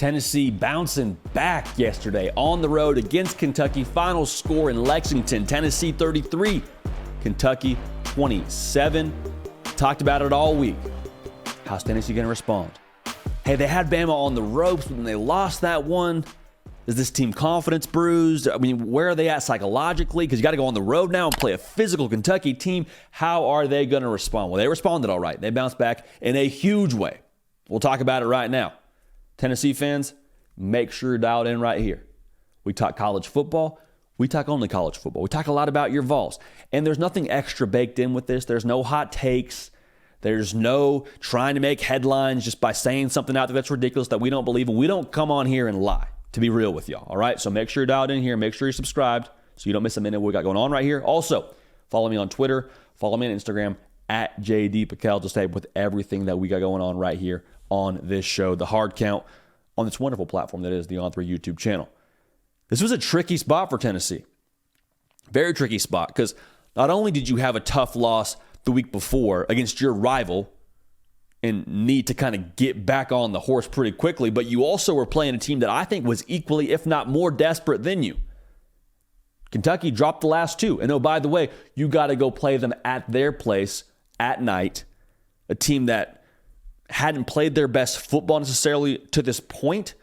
Tennessee bouncing back yesterday on the road against Kentucky. Final score in Lexington, Tennessee 33, Kentucky 27. Talked about it all week. How's Tennessee going to respond? Hey, they had Bama on the ropes when they lost that one. Is this team confidence bruised? I mean, where are they at psychologically? Because you got to go on the road now and play a physical Kentucky team. How are they going to respond? Well, they responded all right. They bounced back in a huge way. We'll talk about it right now. Tennessee fans, make sure you're dialed in right here. We talk college football. We talk only college football. We talk a lot about your Vols. And there's nothing extra baked in with this. There's no hot takes. There's no trying to make headlines just by saying something out there that's ridiculous that we don't believe in. We don't come on here and lie, to be real with y'all, all right? So make sure you're dialed in here. Make sure you're subscribed so you don't miss a minute of what we got going on right here. Also, follow me on Twitter. Follow me on Instagram at JD Piquel to stay with everything that we got going on right here on this show, The Hard Count, on this wonderful platform that is the On3 YouTube channel. This was a tricky spot for Tennessee. Very tricky spot because not only did you have a tough loss the week before against your rival and need to kind of get back on the horse pretty quickly, but you also were playing a team that I think was equally, if not more desperate than you. Kentucky dropped the last two. And oh, by the way, you got to go play them at their place at night, a team that hadn't played their best football necessarily to this point.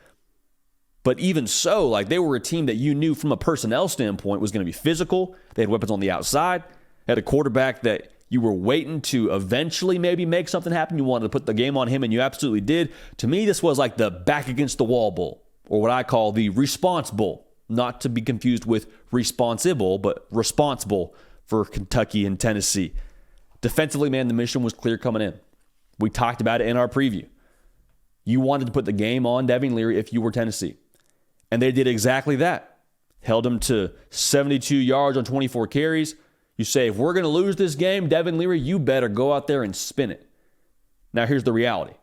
But even so, like they were a team that you knew from a personnel standpoint was going to be physical. They had weapons on the outside, had a quarterback that you were waiting to eventually maybe make something happen. You wanted to put the game on him, and you absolutely did. To me, this was like the back against the wall bowl, or what I call the response bowl. Not to be confused with responsible, but responsible for Kentucky and Tennessee. Defensively, man, the mission was clear coming in. We talked about it in our preview. You wanted to put the game on Devin Leary if you were Tennessee. And they did exactly that. Held him to 72 yards on 24 carries. You say, if we're going to lose this game, Devin Leary, you better go out there and spin it. Now, here's the reality.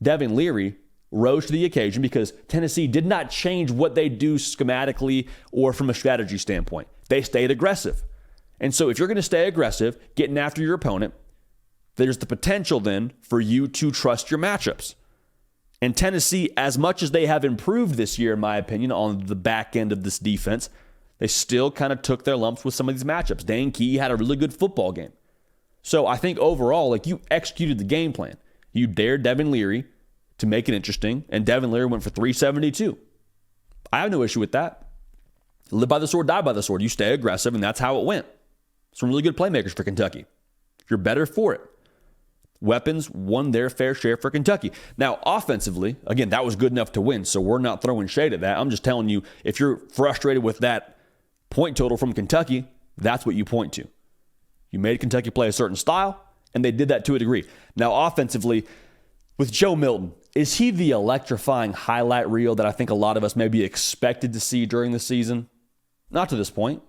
Devin Leary rose to the occasion because Tennessee did not change what they do schematically or from a strategy standpoint. They stayed aggressive. And so if you're going to stay aggressive, getting after your opponent, there's the potential then for you to trust your matchups. And Tennessee, as much as they have improved this year, in my opinion, on the back end of this defense, they still kind of took their lumps with some of these matchups. Dane Key had a really good football game. So I think overall, like you executed the game plan. You dared Devin Leary to make it interesting, and Devin Leary went for 372. I have no issue with that. Live by the sword, die by the sword. You stay aggressive, and that's how it went. Some really good playmakers for Kentucky. You're better for it. Weapons won their fair share for Kentucky. Now, offensively, again, that was good enough to win, so we're not throwing shade at that. I'm just telling you, if you're frustrated with that point total from Kentucky, that's what you point to. You made Kentucky play a certain style, and they did that to a degree. Now, offensively, with Joe Milton, is he the electrifying highlight reel that I think a lot of us maybe expected to see during the season? Not to this point.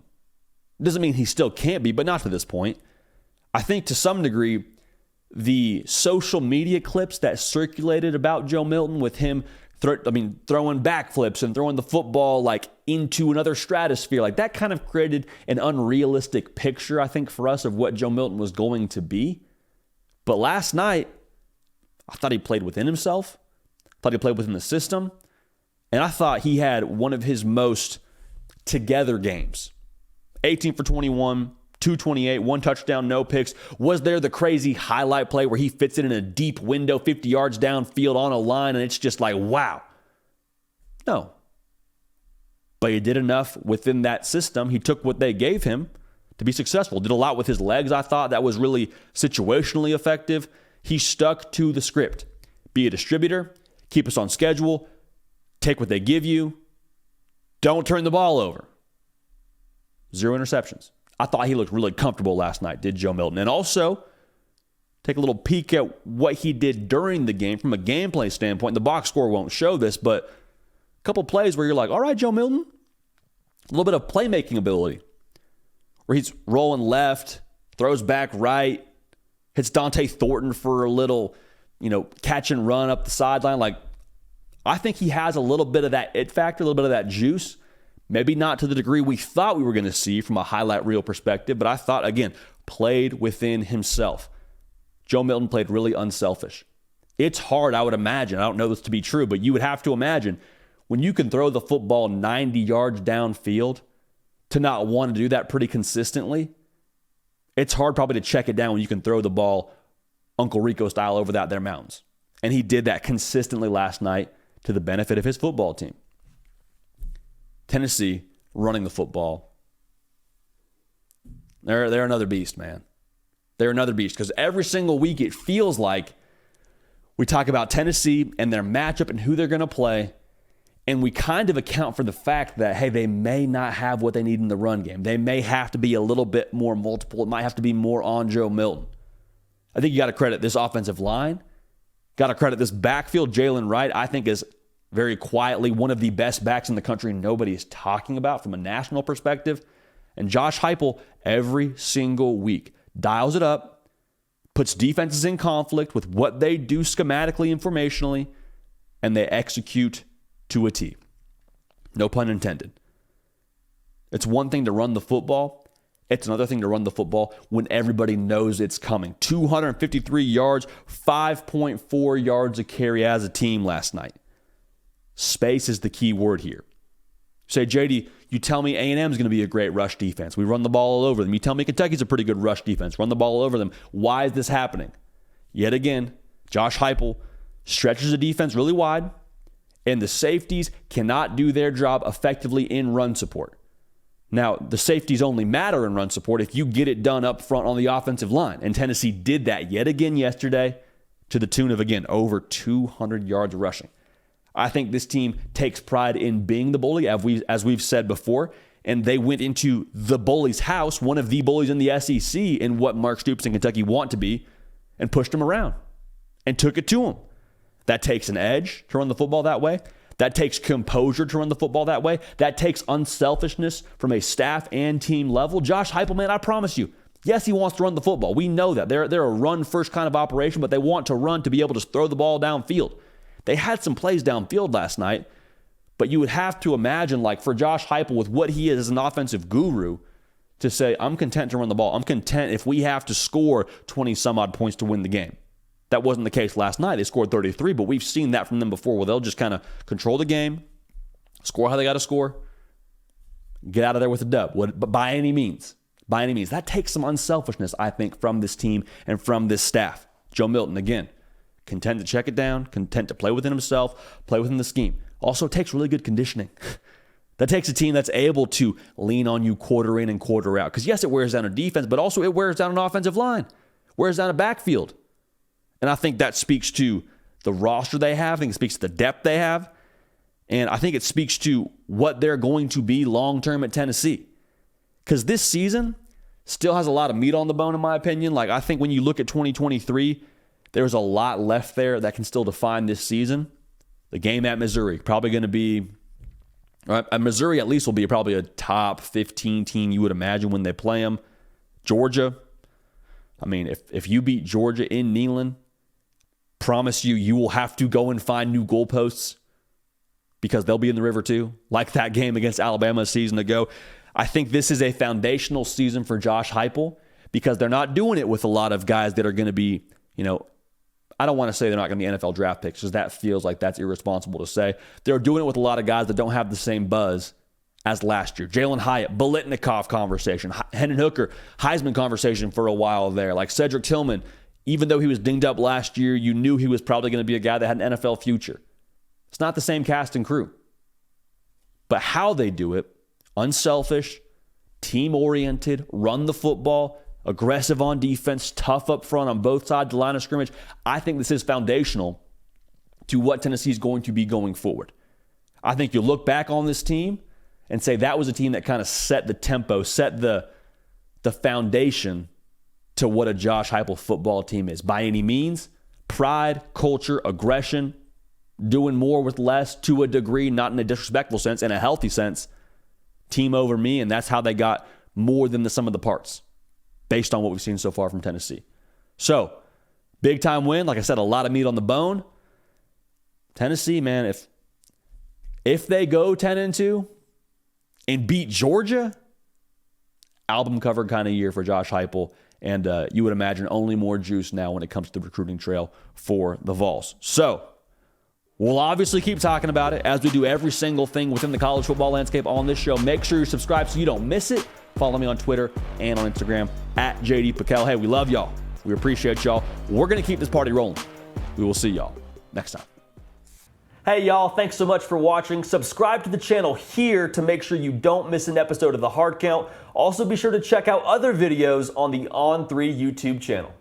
Doesn't mean he still can't be, but not to this point. I think to some degree, the social media clips that circulated about Joe Milton with him throwing backflips and throwing the football like into another stratosphere, like that kind of created an unrealistic picture, I think, for us of what Joe Milton was going to be. But last night, I thought he played within himself. I thought he played within the system. And I thought he had one of his most together games. 18 for 21, 228, one touchdown, no picks. Was there the crazy highlight play where he fits it in a deep window 50 yards downfield on a line and it's just like, wow? No. But he did enough within that system. He took what they gave him to be successful. Did a lot with his legs, I thought. That was really situationally effective. He stuck to the script. Be a distributor, keep us on schedule, take what they give you, don't turn the ball over. 0 interceptions. I thought he looked really comfortable last night, did Joe Milton. And also, take a little peek at what he did during the game from a gameplay standpoint. The box score won't show this, but a couple plays where you're like, all right, Joe Milton, a little bit of playmaking ability. Where he's rolling left, throws back right, hits Dante Thornton for a little, catch and run up the sideline. Like, I think he has a little bit of that it factor, a little bit of that juice. Maybe not to the degree we thought we were going to see from a highlight reel perspective, but I thought, again, played within himself. Joe Milton played really unselfish. It's hard, I would imagine. I don't know this to be true, but you would have to imagine when you can throw the football 90 yards downfield to not want to do that pretty consistently, it's hard probably to check it down when you can throw the ball Uncle Rico style over that there mountains. And he did that consistently last night to the benefit of his football team. Tennessee running the football. They're another beast, man. They're another beast because every single week it feels like we talk about Tennessee and their matchup and who they're going to play, and we kind of account for the fact that, hey, they may not have what they need in the run game. They may have to be a little bit more multiple. It might have to be more on Joe Milton. I think you got to credit this offensive line. Got to credit this backfield. Jalen Wright, I think, is very quietly one of the best backs in the country nobody is talking about from a national perspective. And Josh Heupel, every single week, dials it up, puts defenses in conflict with what they do schematically and formationally, and they execute to a T. No pun intended. It's one thing to run the football. It's another thing to run the football when everybody knows it's coming. 253 yards, 5.4 yards a carry as a team last night. Space is the key word here. Say, JD, you tell me A&M is going to be a great rush defense. We run the ball all over them. You tell me Kentucky's a pretty good rush defense. Run the ball all over them. Why is this happening? Yet again, Josh Heupel stretches the defense really wide, and the safeties cannot do their job effectively in run support. Now, the safeties only matter in run support if you get it done up front on the offensive line. And Tennessee did that yet again yesterday to the tune of, again, over 200 yards rushing. I think this team takes pride in being the bully, as we've said before, and they went into the bully's house, one of the bullies in the SEC, in what Mark Stoops and Kentucky want to be, and pushed him around and took it to him. That takes an edge to run the football that way. That takes composure to run the football that way. That takes unselfishness from a staff and team level. Josh Heupel, man, I promise you, yes, he wants to run the football. We know that. They're a run-first kind of operation, but they want to run to be able to throw the ball downfield. They had some plays downfield last night, but you would have to imagine, like, for Josh Heupel, with what he is as an offensive guru, to say, I'm content to run the ball. I'm content if we have to score 20-some-odd points to win the game. That wasn't the case last night. They scored 33, but we've seen that from them before where they'll just kind of control the game, score how they got to score, get out of there with a dub. But by any means, that takes some unselfishness, I think, from this team and from this staff. Joe Milton, again, content to check it down, content to play within himself, play within the scheme. Also takes really good conditioning. That takes a team that's able to lean on you quarter in and quarter out. Because yes, it wears down a defense, but also it wears down an offensive line, wears down a backfield. And I think that speaks to the roster they have. I think it speaks to the depth they have. And I think it speaks to what they're going to be long-term at Tennessee. Because this season still has a lot of meat on the bone, in my opinion. Like, I think when you look at 2023, there's a lot left there that can still define this season. The game at Missouri, probably going to be, Missouri at least will be probably a top 15 team you would imagine when they play them. Georgia, I mean, if you beat Georgia in Neyland, promise you will have to go and find new goalposts because they'll be in the river too, like that game against Alabama a season ago. I think this is a foundational season for Josh Heupel because they're not doing it with a lot of guys that are going to be, I don't want to say they're not going to be NFL draft picks because that feels like that's irresponsible to say. They're doing it with a lot of guys that don't have the same buzz as last year. Jalen Hyatt, Biletnikoff conversation, Hendon Hooker, Heisman conversation for a while there, like Cedric Tillman. Even though he was dinged up last year, you knew he was probably going to be a guy that had an NFL future. It's not the same cast and crew. But how they do it, unselfish, team-oriented, run the football, aggressive on defense, tough up front on both sides of the line of scrimmage, I think this is foundational to what Tennessee is going to be going forward. I think you look back on this team and say that was a team that kind of set the tempo, set the foundation to what a Josh Heupel football team is. By any means, pride, culture, aggression, doing more with less to a degree, not in a disrespectful sense, in a healthy sense, team over me, and that's how they got more than the sum of the parts based on what we've seen so far from Tennessee. So, big time win. Like I said, a lot of meat on the bone. Tennessee, man, if they go 10-2 and beat Georgia, album cover kind of year for Josh Heupel. And you would imagine only more juice now when it comes to the recruiting trail for the Vols. So we'll obviously keep talking about it as we do every single thing within the college football landscape on this show. Make sure you subscribe so you don't miss it. Follow me on Twitter and on Instagram at JD Piquel. Hey, we love y'all. We appreciate y'all. We're going to keep this party rolling. We will see y'all next time. Hey, y'all. Thanks so much for watching. Subscribe to the channel here to make sure you don't miss an episode of The Hard Count. Also, be sure to check out other videos on the On3 YouTube channel.